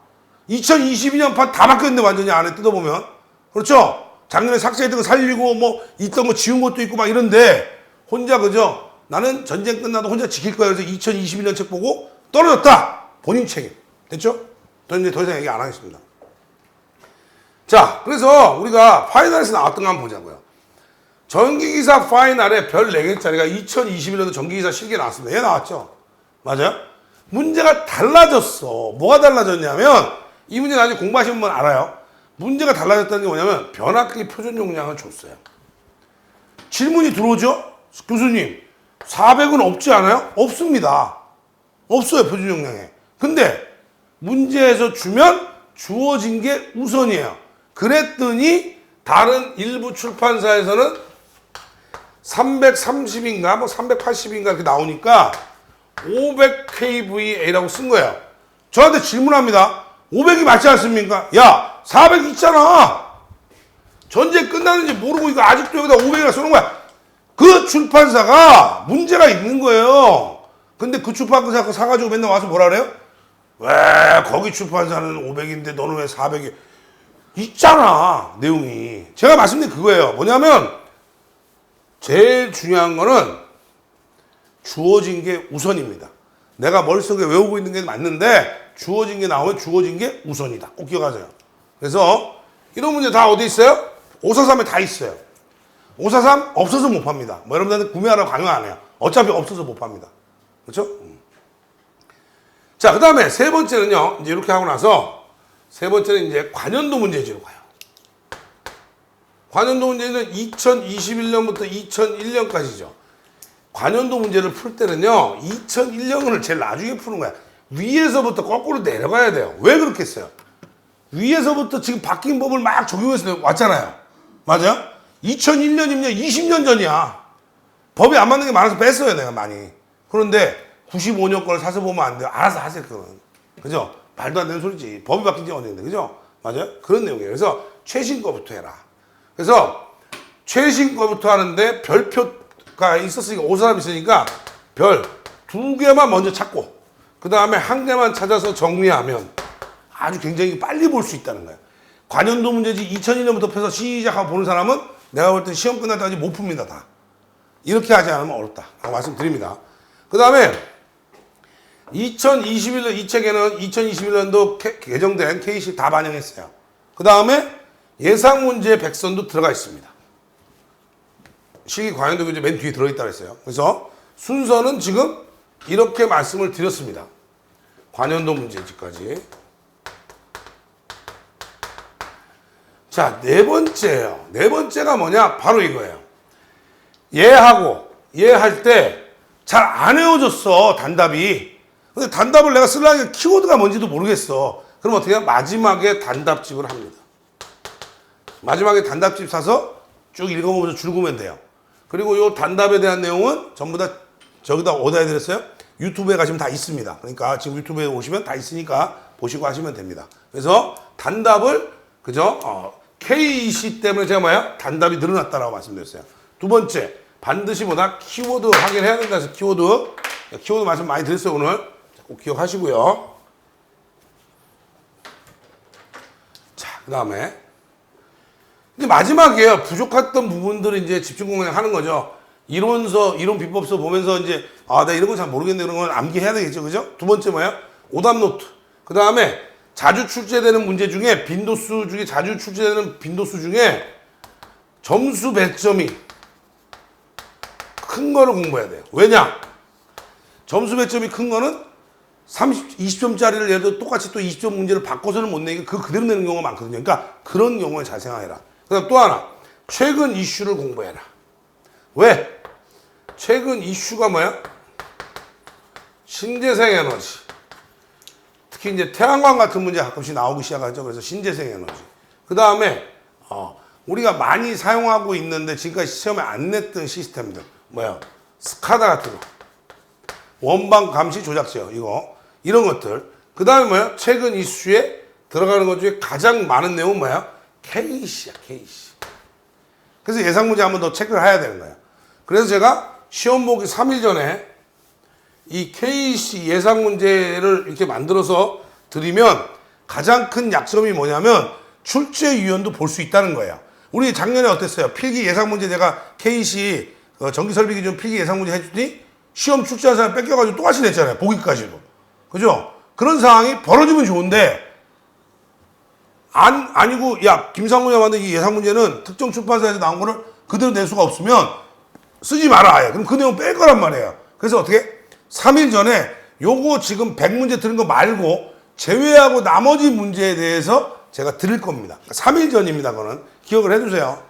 2022년판 다 바뀌었는데 완전히 안에 뜯어보면. 그렇죠? 작년에 삭제했던 거 살리고 뭐 있던 거 지운 것도 있고 막 이런데 혼자 그죠? 나는 전쟁 끝나도 혼자 지킬 거야. 그래서 2021년 책 보고 떨어졌다. 본인 책임. 됐죠? 저는 이제 더 이상 얘기 안 하겠습니다. 자, 그래서 우리가 파이널에서 나왔던 거 한번 보자고요. 전기기사 파이널에 별 4개짜리가 2021년도 전기기사 실기에 나왔습니다. 얘 나왔죠? 맞아요? 문제가 달라졌어. 뭐가 달라졌냐면 이 문제 나중에 공부하시는 분 알아요. 문제가 달라졌다는 게 뭐냐면 변압기 표준 용량을 줬어요. 질문이 들어오죠? 교수님 400은 없지 않아요? 없습니다. 없어요 표준 용량에. 근데 문제에서 주면 주어진 게 우선이에요. 그랬더니 다른 일부 출판사에서는 330인가 뭐 380인가 이렇게 나오니까 500kVA라고 쓴 거예요. 저한테 질문합니다. 500이 맞지 않습니까? 야 400 있잖아. 전쟁 끝났는지 모르고 이거 아직도 여기다 500이라 쓰는 거야. 그 출판사가 문제가 있는 거예요. 근데 그 출판사 사가지고 맨날 와서 뭐라 그래요? 왜 거기 출판사는 500인데 너는 왜 400이 있잖아 내용이. 제가 말씀드린 그거예요. 뭐냐면 제일 중요한 거는 주어진 게 우선입니다. 내가 머릿속에 외우고 있는 게 맞는데 주어진 게 나오면 주어진 게 우선이다. 꼭 기억하세요. 그래서 이런 문제 다 어디 있어요? 543에 다 있어요. 543 없어서 못 팝니다. 뭐 여러분들한테 구매하라고 강요 안 해요. 어차피 없어서 못 팝니다. 그렇죠? 자, 그 다음에 세 번째는요. 이제 이렇게 하고 나서 세 번째는 이제 관연도 문제지로 가요. 관연도 문제는 2021년부터 2001년까지죠. 관연도 문제를 풀 때는요. 2001년을 제일 나중에 푸는 거야. 위에서부터 거꾸로 내려가야 돼요. 왜 그렇겠어요? 위에서부터 지금 바뀐 법을 막 적용해서 왔잖아요. 맞아요? 2001년이면 20년 전이야. 법이 안 맞는 게 많아서 뺐어요, 내가 많이. 그런데 95년 걸 사서 보면 안 돼요. 알아서 하세요, 그거는. 그죠? 말도 안 되는 소리지. 법이 바뀐 지 언제인데, 그죠? 맞아요? 그런 내용이에요. 그래서 최신 거부터 해라. 그래서 최신 거부터 하는데 별표가 있었으니까, 5사람 있으니까 별 2개만 먼저 찾고, 그 다음에 1개만 찾아서 정리하면 아주 굉장히 빨리 볼 수 있다는 거예요. 관연도 문제지 2002년부터 펴서 시작하고 보는 사람은 내가 볼 때 시험 끝날 때까지 못 풉니다, 다. 이렇게 하지 않으면 어렵다. 라고 말씀드립니다. 그 다음에 2021년, 이 책에는 2021년도 개정된 KC 다 반영했어요. 그 다음에 예상 문제 백선도 들어가 있습니다. 실기 관연도 문제 맨 뒤에 들어있다고 했어요. 그래서 순서는 지금 이렇게 말씀을 드렸습니다. 관연도 문제지까지. 자, 네 번째예요. 네 번째가 뭐냐? 바로 이거예요. 얘하고 얘 할 때 잘 안 외워졌어, 단답이. 근데 단답을 내가 쓰려니까 키워드가 뭔지도 모르겠어. 그럼 어떻게 해요? 마지막에 단답집을 합니다. 마지막에 단답집 사서 쭉 읽어보면서 줄구면 돼요. 그리고 요 단답에 대한 내용은 전부 다 저기다 어디다 해드렸어요? 유튜브에 가시면 다 있습니다. 그러니까 지금 유튜브에 오시면 다 있으니까 보시고 하시면 됩니다. 그래서 단답을 그죠? KC 때문에 제가 뭐야? 단답이 늘어났다라고 말씀드렸어요. 두 번째, 반드시 뭐다? 키워드 확인해야 된다 해서 키워드 말씀 많이 드렸어요 오늘. 꼭 기억하시고요. 자, 그 다음에 이제 마지막이에요. 부족했던 부분들을 이제 집중 공략하는 거죠. 이론서, 이론 비법서 보면서 이제 내가 이런 건 잘 모르겠네 그런 건 암기해야 되겠죠, 그죠? 두 번째 뭐야? 오답 노트. 그 다음에 자주 출제되는 문제 중에 빈도수 중에 자주 출제되는 빈도수 중에 점수 배점이 큰 거를 공부해야 돼요. 왜냐? 점수 배점이 큰 거는 20점짜리를 예를 들어 똑같이 또 20점 문제를 바꿔서는 못 내니까 그 그대로 내는 경우가 많거든요. 그러니까 그런 경우에 잘 생각해라. 그 다음 또 하나, 최근 이슈를 공부해라. 왜? 최근 이슈가 뭐야? 신재생 에너지. 특히 이제 태양광 같은 문제 가끔씩 나오기 시작하죠. 그래서 신재생 에너지. 그 다음에 우리가 많이 사용하고 있는데 지금까지 시험에 안 냈던 시스템들. 뭐야? 스카다 같은 거. 원방 감시 조작제요. 이런 것들. 그 다음에 뭐야? 최근 이슈에 들어가는 것 중에 가장 많은 내용은 뭐야? KC야, KC. 그래서 예상 문제 한번 더 체크를 해야 되는 거예요. 그래서 제가 시험 보기 3일 전에 이 KC 예상 문제를 이렇게 만들어서 드리면 가장 큰 약점이 뭐냐면 출제 유연도 볼 수 있다는 거예요. 우리 작년에 어땠어요? 필기 예상 문제 내가 KC 전기 설비 기준 필기 예상 문제 해주더니 시험 출제한 사람 뺏겨가지고 똑같이 냈잖아요. 보기까지도. 그죠? 그런 상황이 벌어지면 좋은데 아니고 야 김상훈이 만든 이 예상 문제는 특정 출판사에서 나온 거를 그대로 낼 수가 없으면 쓰지 마라. 아예. 그럼 그 내용 뺄 거란 말이에요. 그래서 어떻게? 3일 전에 요거 지금 100문제 들은 거 말고 제외하고 나머지 문제에 대해서 제가 드릴 겁니다. 3일 전입니다. 그거는. 기억을 해두세요.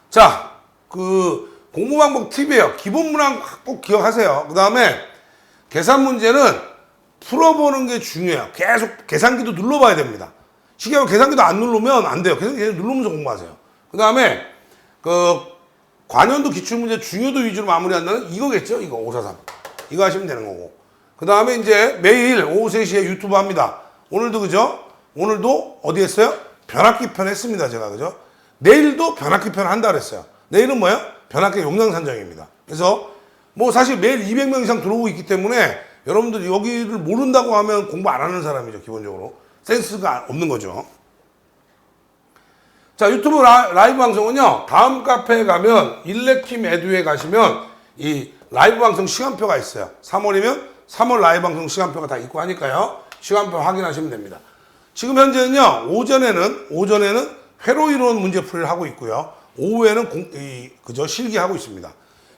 자, 공부 방법 팁이에요. 기본 문항 꼭 기억하세요. 그 다음에 계산 문제는 풀어보는 게 중요해요. 계속 계산기도 눌러봐야 됩니다. 시계하고 계산기도 안 누르면 안 돼요. 계속 누르면서 공부하세요. 그 다음에 관연도 기출문제 중요도 위주로 마무리한다는 이거겠죠? 이거 543. 이거 하시면 되는 거고. 그 다음에 이제 매일 오후 3시에 유튜브 합니다. 오늘도 그죠? 오늘도 어디 했어요? 변압기 편 했습니다. 제가 그죠? 내일도 변압기 편 한다 그랬어요. 내일은 뭐야? 변압기 용량 산정입니다. 그래서 뭐 사실 매일 200명 이상 들어오고 있기 때문에 여러분들 여기를 모른다고 하면 공부 안 하는 사람이죠. 기본적으로. 센스가 없는 거죠. 자, 유튜브 라이브 방송은요. 다음 카페에 가면 일렉킴 에듀에 가시면 이 라이브 방송 시간표가 있어요. 3월이면 3월 라이브 방송 시간표가 다 있고 하니까요. 시간표 확인하시면 됩니다. 지금 현재는요. 오전에는 회로 이론 문제풀이를 하고 있고요. 오후에는 실기하고 있습니다.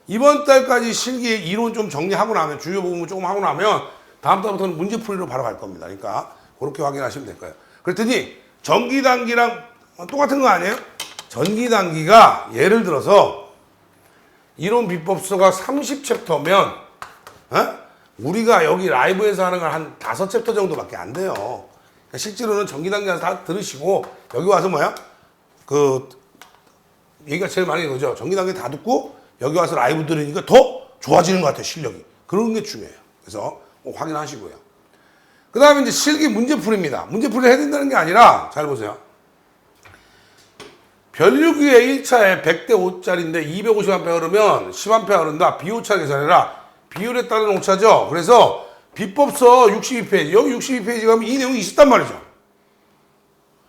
이번 달까지 실기 이론 좀 정리하고 나면 주요 부분 조금 하고 나면 다음 달부터는 문제풀이로 바로 갈 겁니다. 그러니까 그렇게 확인하시면 될 거예요. 그랬더니 전기단기랑 똑같은 거 아니에요? 전기단기가 예를 들어서 이론 비법서가 30챕터면 우리가 여기 라이브에서 하는 건 한 5챕터 정도밖에 안 돼요. 그러니까 실제로는 전기단기에서 다 들으시고 여기 와서 뭐야? 얘기가 제일 많이 거죠. 전기단기 다 듣고 여기 와서 라이브 들으니까 더 좋아지는 것 같아요. 실력이. 그런 게 중요해요. 그래서 꼭 확인하시고요. 그 다음에 이제 실기 문제풀이입니다. 문제풀이를 해야 된다는 게 아니라 잘 보세요. 변류기의 1차에 100대 5짜리인데 250A 흐르면 10A 흐른다. 비오차 계산해라. 비율에 따른 오차죠. 그래서 비법서 62페이지. 여기 62페이지 가면 이 내용이 있었단 말이죠.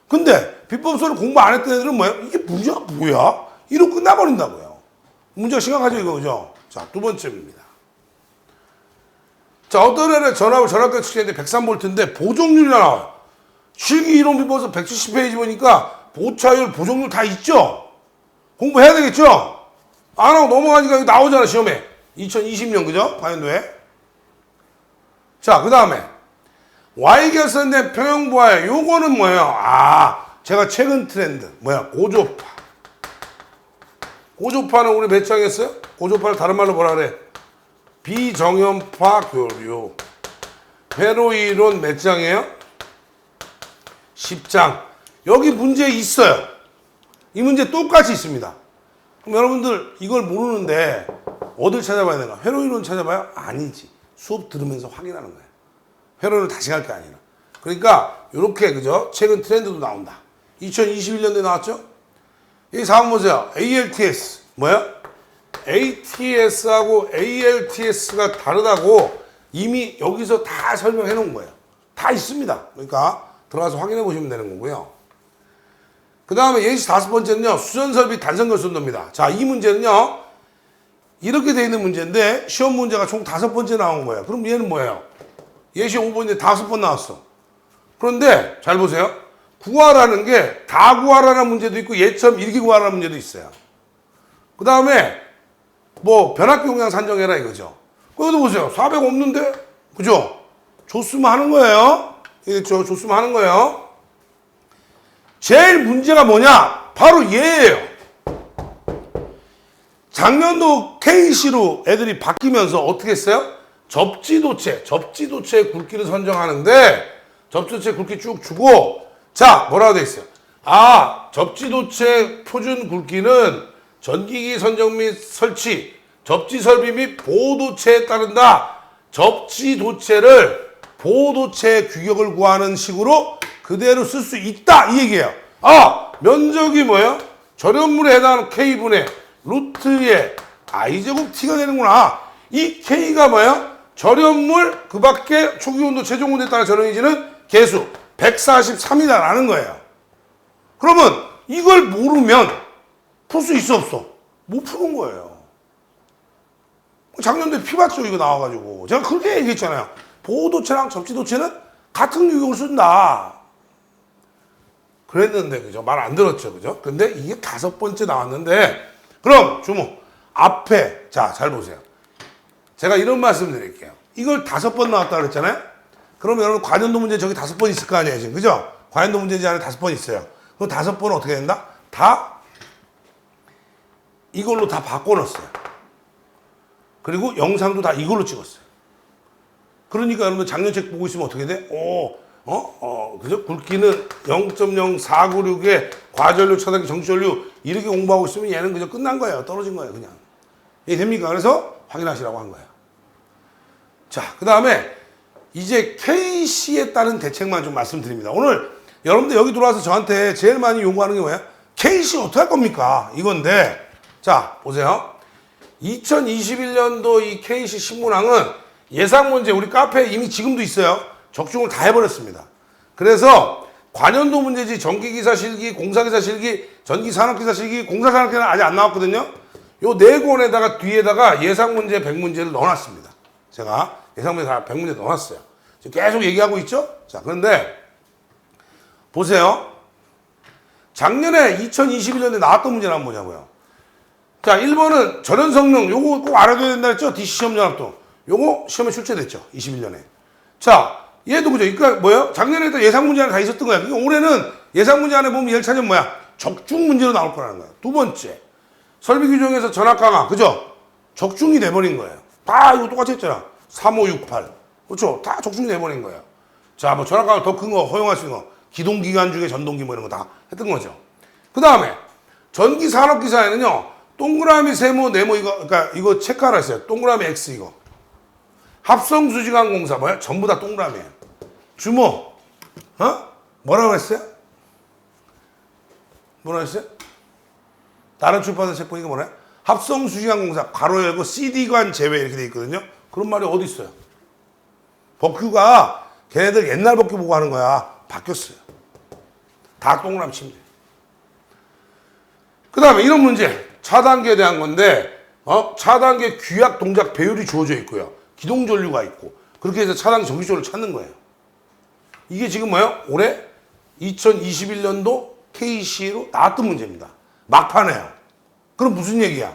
근데 비법서를 공부 안 했던 애들은 뭐야? 이게 문제가 뭐야? 이러고 끝나버린다고요. 문제가 심각하죠, 이거, 그죠? 자, 두 번째입니다. 자, 어떤 애는 전압과 측정인데 103V인데 보정률이 나와요. 실기 이론 비법서 170페이지 보니까 보차율, 보정률 다 있죠? 공부해야 되겠죠? 안 하고 넘어가니까 이거 나오잖아, 시험에. 2020년, 그죠? 과연도에. 자, 그 다음에 Y결선된 평형부하에 요거는 뭐예요? 제가 최근 트렌드. 고조파. 고조파는 우리 몇 장했어요? 고조파를 다른 말로 뭐라 그래? 비정연파 교류. 회로이론 몇 장이에요? 10장. 여기 문제 있어요. 이 문제 똑같이 있습니다. 그럼 여러분들 이걸 모르는데 어딜 찾아봐야 되나? 회로인론 찾아봐요? 아니지. 수업 들으면서 확인하는 거예요. 회로인을 다시 갈 게 아니라. 그러니까 이렇게 그죠? 최근 트렌드도 나온다. 2021년도에 나왔죠? 이 사항 보세요. ALTS 뭐야? ATS하고 ALTS가 다르다고 이미 여기서 다 설명해 놓은 거예요. 다 있습니다. 그러니까 들어가서 확인해 보시면 되는 거고요. 그 다음에 예시 5번째는요. 수전설비 단선결손도입니다. 자, 이 문제는요. 이렇게 돼 있는 문제인데 시험 문제가 총 5번째 나온 거예요. 그럼 얘는 뭐예요? 예시 5번인데 5번 나왔어. 그런데 잘 보세요. 구하라는 게 다 구하라는 문제도 있고 얘처럼 이렇게 구하라는 문제도 있어요. 그 다음에 뭐 변압기 용량 산정해라 이거죠. 거기도 보세요. 400 없는데? 그죠? 줬으면 하는 거예요. 이겠죠? 줬으면 하는 거예요. 제일 문제가 뭐냐? 바로 얘예요. 작년도 KC로 애들이 바뀌면서 어떻게 했어요? 접지도체의 굵기를 선정하는데 접지도체 굵기 쭉 주고 자 뭐라고 돼 있어요? 아 접지도체 표준 굵기는 전기기 선정 및 설치 접지설비 및 보호도체에 따른다. 접지도체를 보호도체 규격을 구하는 식으로 그대로 쓸 수 있다 이 얘기예요. 아 면적이 뭐예요? 절연물에 해당하는 K분의 루트의 I제곱 T가 되는구나. 이 K가 뭐예요? 절연물 그 밖에 초기온도 최종온도에 따라 절연해지는 계수 143이다라는 거예요. 그러면 이걸 모르면 풀 수 있어 없어? 못 푸는 거예요. 작년도에 피봤죠 이거 나와가지고 제가 그렇게 얘기했잖아요. 보호도체랑 접지도체는 같은 규격을 쓴다. 그랬는데 그죠? 말 안 들었죠 그죠? 근데 이게 5번째 나왔는데 그럼 주목 앞에 자 잘 보세요. 제가 이런 말씀 드릴게요. 이걸 5번 나왔다 그랬잖아요. 그럼 여러분 관연도 문제 저기 5번 있을 거 아니에요 지금 그죠? 관연도 문제지 안에 5번 있어요. 그럼 5번은 어떻게 된다? 다 이걸로 다 바꿔놨어요. 그리고 영상도 다 이걸로 찍었어요. 그러니까 여러분 작년 책 보고 있으면 어떻게 돼? 그죠? 굵기는 0.0496의 과전류, 차단기, 정지전류 이렇게 공부하고 있으면 얘는 그냥 끝난 거예요. 떨어진 거예요, 그냥. 이게 됩니까? 그래서 확인하시라고 한 거예요. 자, 그 다음에 이제 KC에 따른 대책만 좀 말씀드립니다. 오늘 여러분들 여기 들어와서 저한테 제일 많이 요구하는 게 뭐예요? KC 어떻게 할 겁니까? 이건데 자, 보세요. 2021년도 이 KC 신문항은 예상 문제 우리 카페에 이미 지금도 있어요. 적중을 다 해버렸습니다. 그래서 관연도 문제지 전기기사 실기, 공사기사 실기, 전기산업기사 실기, 공사산업기사는 아직 안 나왔거든요. 요 4권에다가 뒤에다가 예상 문제 100문제를 넣어놨습니다. 제가 예상 문제 100문제 넣어놨어요. 지금 계속 얘기하고 있죠? 자, 그런데 보세요. 작년에 2021년에 나왔던 문제는 한번 보자고요. 자, 1번은 절연 성능, 요거 꼭 알아둬야 된다 했죠? DC 시험 연합도. 요거 시험에 출제됐죠? 21년에. 자, 얘도 그죠? 그러니까 뭐예요? 작년에도 예상 문제 안에 다 있었던 거야. 그러니까 올해는 예상 문제 안에 보면 얘를 찾으면 뭐야? 적중 문제로 나올 거라는 거야. 2번째. 설비 규정에서 전압 강화. 그죠? 적중이 돼버린 거예요. 다 이거 똑같이 했잖아. 3568. 그렇죠? 다 적중이 돼버린 거예요. 자, 뭐 전압 강화 더 큰 거 허용할 수 있는 거. 기동기관 중에 전동기 뭐 이런 거 다 했던 거죠. 그 다음에 전기 산업기사에는요. 동그라미, 세모, 네모 이거 그러니까 이거 체크하라 했어요. 동그라미 X 이거. 합성수지관 공사 뭐야? 전부 다 동그라미예요. 주모. 뭐라고 했어요? 뭐라고 했어요? 다른 출판사 책 보니까 뭐래? 합성수지관 공사 괄호 열고 CD관 제외 이렇게 돼 있거든요. 그런 말이 어디 있어요? 법규가 걔네들 옛날 법규 보고 하는 거야. 바뀌었어요. 다 동그라미 치면 돼요. 그 다음에 이런 문제. 차단계에 대한 건데 차단계 규약 동작 배율이 주어져 있고요. 기동전류가 있고 그렇게 해서 차단 정기전을 찾는 거예요. 이게 지금 뭐예요? 올해 2021년도 KC로 나왔던 문제입니다. 막판에요. 그럼 무슨 얘기야?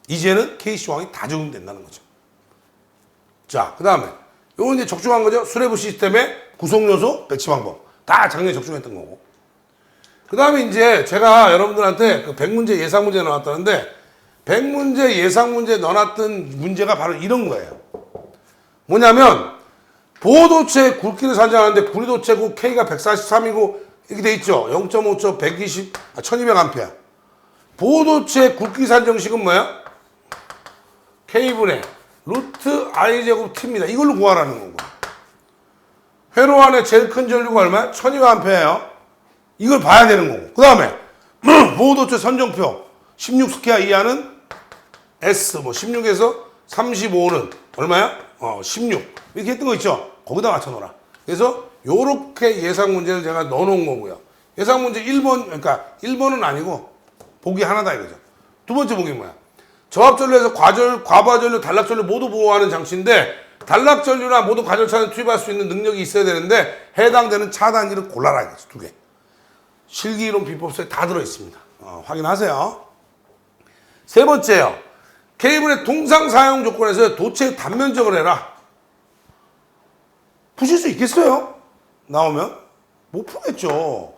이제는 KC 조항이 다 적용된다는 거죠. 자, 그 다음에 요건 이제 적중한 거죠. 수뇌부 시스템의 구성요소 배치 방법 다 작년에 적중했던 거고. 그 다음에 이제 제가 여러분들한테 그 100문제 예상 문제 넣어놨다는데 100문제 예상 문제 넣어놨던 문제가 바로 이런 거예요. 뭐냐면 보호도체 굵기를 산정하는데 구리도체고 K가 143이고 이렇게 돼 있죠. 0.5초 1200A. 보도체 굵기 산정식은 뭐야? K분의 루트 I 제곱 T입니다. 이걸로 구하라는 거고. 회로 안에 제일 큰 전류가 얼마야? 1200A예요. 이걸 봐야 되는 거고. 그 다음에 보도체 선정표 16스퀘어 이하는 S, 16에서 35는 얼마야? 16. 이렇게 했던 거 있죠? 거기다 맞춰놓으라. 그래서 요렇게 예상 문제를 제가 넣어놓은 거고요. 예상 문제 1번, 그러니까 1번은 아니고 보기 하나다 이거죠. 두 번째 보기 뭐야? 저압전류에서 과부하전류, 단락전류 모두 보호하는 장치인데 단락전류나 모두 과절차는 투입할 수 있는 능력이 있어야 되는데 해당되는 차단기를 골라라 이거죠. 두 개. 실기이론 비법서에 다 들어있습니다. 확인하세요. 세 번째요. 케이블의 통상 사용 조건에서 도체 단면적을 해라. 푸실 수 있겠어요? 나오면? 못 푸겠죠.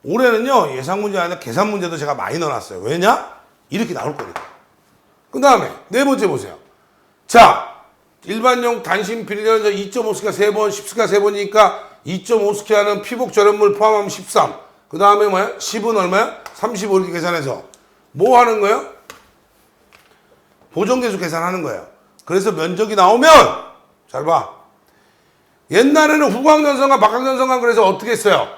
올해는요, 예상 문제 아니라 계산 문제도 제가 많이 넣어놨어요. 왜냐? 이렇게 나올 거니까. 그 다음에, 네 번째 보세요. 자, 일반용 단심 비닐연저 2.5스퀘어 3번, 10스퀘어 3번이니까 2.5스퀘어는 피복 절연물 포함하면 13. 그 다음에 뭐야? 10은 얼마야? 35 이렇게 계산해서. 뭐 하는 거예요? 보정계수 계산하는 거예요. 그래서 면적이 나오면, 잘 봐. 옛날에는 후광전선과 박광전선과 그래서 어떻게 했어요?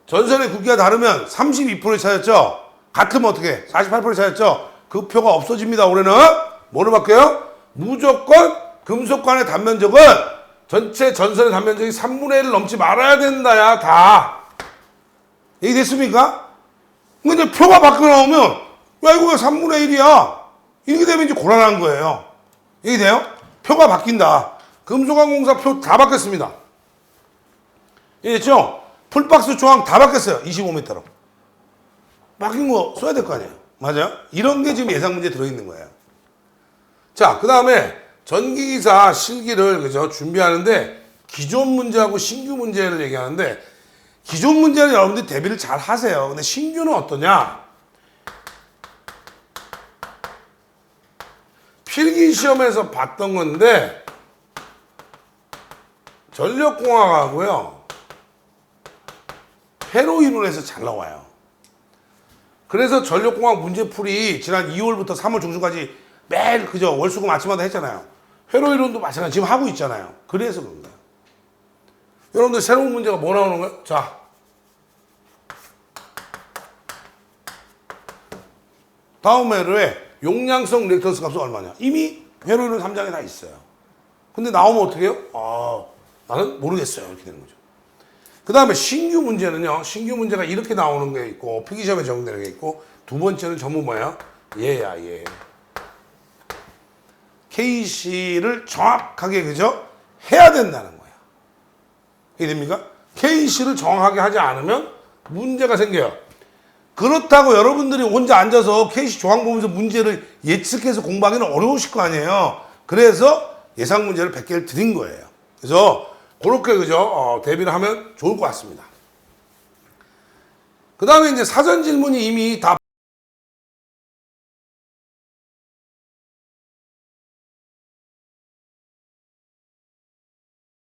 전선의 굵기가 다르면 32%를 찾았죠? 같으면 어떻게? 48%를 찾았죠? 그 표가 없어집니다. 올해는 뭐로 바뀌어요? 무조건 금속관의 단면적은 전체 전선의 단면적이 3분의 1을 넘지 말아야 된다야 다. 이게 됐습니까? 근데 표가 바뀌어 나오면 야 이거 왜 3분의 1이야? 이렇게 되면 이제 곤란한 거예요. 이게 돼요? 표가 바뀐다. 금속항공사 표 다 바뀌었습니다. 이해됐죠? 풀박스 조항 다 바뀌었어요. 25m로. 바뀐 거 써야 될 거 아니에요. 맞아요? 이런 게 지금 예상 문제에 들어있는 거예요. 자, 그 다음에 전기기사 실기를 그죠 준비하는데 기존 문제하고 신규 문제를 얘기하는데 기존 문제는 여러분들이 대비를 잘 하세요. 근데 신규는 어떠냐? 필기시험에서 봤던 건데 전력공학하고요 회로 이론에서 잘 나와요. 그래서 전력공학 문제풀이 지난 2월부터 3월 중순까지 매일 그죠 월수금 아침마다 했잖아요. 회로 이론도 마찬가지 지금 하고 있잖아요. 그래서 그런 거예요. 여러분들 새로운 문제가 뭐 나오는 거예요? 자, 다음 회로에 용량성 리액턴스 값은 얼마냐? 이미 회로 이론 3장에 다 있어요. 근데 나오면 어떻게 해요? 나는 모르겠어요. 이렇게 되는 거죠. 그 다음에 신규 문제는요. 신규 문제가 이렇게 나오는 게 있고 필기시험에 적용되는 게 있고 두 번째는 전부 뭐야? 얘야 얘. KC를 정확하게 그죠? 해야 된다는 거야. 이해됩니까? KC를 정확하게 하지 않으면 문제가 생겨요. 그렇다고 여러분들이 혼자 앉아서 KC 조항 보면서 문제를 예측해서 공부하기는 어려우실 거 아니에요. 그래서 예상 문제를 100개를 드린 거예요. 그래서 그렇게 그죠? 대비를 하면 좋을 것 같습니다. 그 다음에 이제 사전 질문이 이미 다